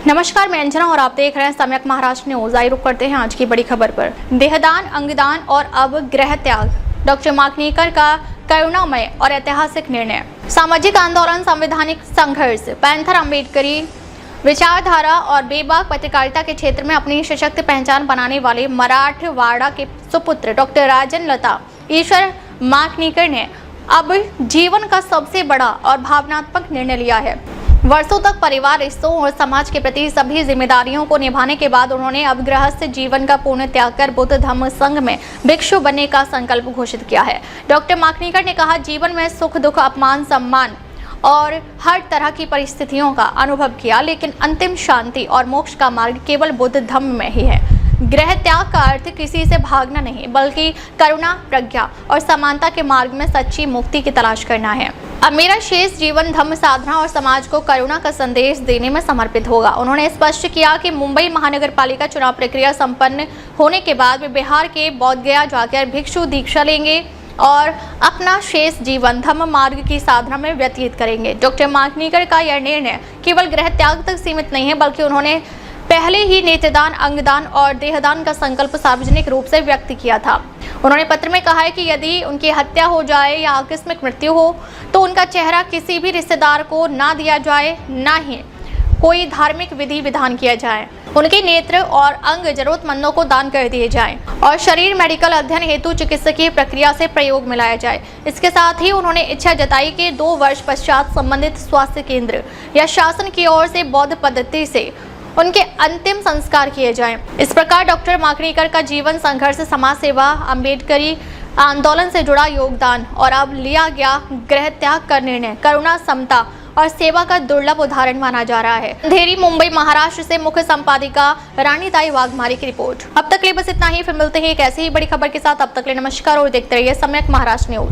नमस्कार, मैं अंजना और आप देख रहे हैं सम्यक महाराष्ट्र न्यूज। आइए रुक करते हैं आज की बड़ी खबर पर। देहदान, अंगदान और अब गृह त्याग, डॉक्टर माकनीकर का करुणामय और ऐतिहासिक निर्णय। सामाजिक आंदोलन, संवैधानिक संघर्ष, पैंथर अम्बेडकरी विचारधारा और बेबाक पत्रकारिता के क्षेत्र में अपनी सशक्त पहचान बनाने वाले मराठवाड़ा के सुपुत्र डॉक्टर राजन लता ईश्वर माकनीकर ने अब जीवन का सबसे बड़ा और भावनात्मक निर्णय लिया है। वर्षों तक परिवार, रिश्तों और समाज के प्रति सभी जिम्मेदारियों को निभाने के बाद उन्होंने अब गृहस्थ जीवन का पूर्ण त्याग कर बुद्ध धम्म संघ में भिक्षु बनने का संकल्प घोषित किया है। डॉक्टर माकनीकर ने कहा, जीवन में सुख दुख, अपमान सम्मान और हर तरह की परिस्थितियों का अनुभव किया, लेकिन अंतिम शांति और मोक्ष का मार्ग केवल बुद्ध धम्म में ही है। गृह त्याग का अर्थ किसी से भागना नहीं, बल्कि करुणा, प्रज्ञा और समानता के मार्ग में सच्ची मुक्ति की तलाश करना है। अब मेरा शेष जीवन धम्म साधना और समाज को करुणा का संदेश देने में समर्पित होगा। उन्होंने स्पष्ट किया कि मुंबई महानगर पालिका चुनाव प्रक्रिया संपन्न होने के बाद वे बिहार के बोधगया जाकर भिक्षु दीक्षा लेंगे और अपना शेष जीवन धम्म मार्ग की साधना में व्यतीत करेंगे। डॉक्टर माकनीकर का यह निर्णय केवल गृह त्याग तक सीमित नहीं है, बल्कि उन्होंने पहले ही नेत्रदान, अंगदान और देहदान का संकल्प सार्वजनिक रूप से व्यक्त किया था। उन्होंने पत्र में कहा है कि यदि उनकी हत्या हो जाए या आकस्मिक मृत्यु हो तो उनका चेहरा किसी भी रिश्तेदार को ना दिया जाए, ना ही कोई धार्मिक विधि विधान किया जाए। उनके नेत्र और अंग जरूरतमंदों को दान कर दिए जाएं और शरीर मेडिकल अध्ययन हेतु चिकित्सकीय प्रक्रिया से प्रयोग में लाया जाए। इसके साथ ही उन्होंने इच्छा जताई कि 2 वर्ष पश्चात संबंधित स्वास्थ्य केंद्र या शासन की ओर से बौद्ध पद्धति से उनके अंतिम संस्कार किए जाएं। इस प्रकार डॉक्टर माकनीकर का जीवन संघर्ष, समाज सेवा, अम्बेडकरी आंदोलन से जुड़ा योगदान और अब लिया गया गृह त्याग का निर्णय करुणा, समता और सेवा का दुर्लभ उदाहरण माना जा रहा है। अंधेरी, मुंबई, महाराष्ट्र से मुख्य संपादिका रानीताई वाघमारे की रिपोर्ट। अब तक के लिए बस इतना ही, फिर मिलते हैं एक ऐसी ही बड़ी खबर के साथ। अब तक के लिए नमस्कार और देखते रहिए सम्यक महाराष्ट्र न्यूज।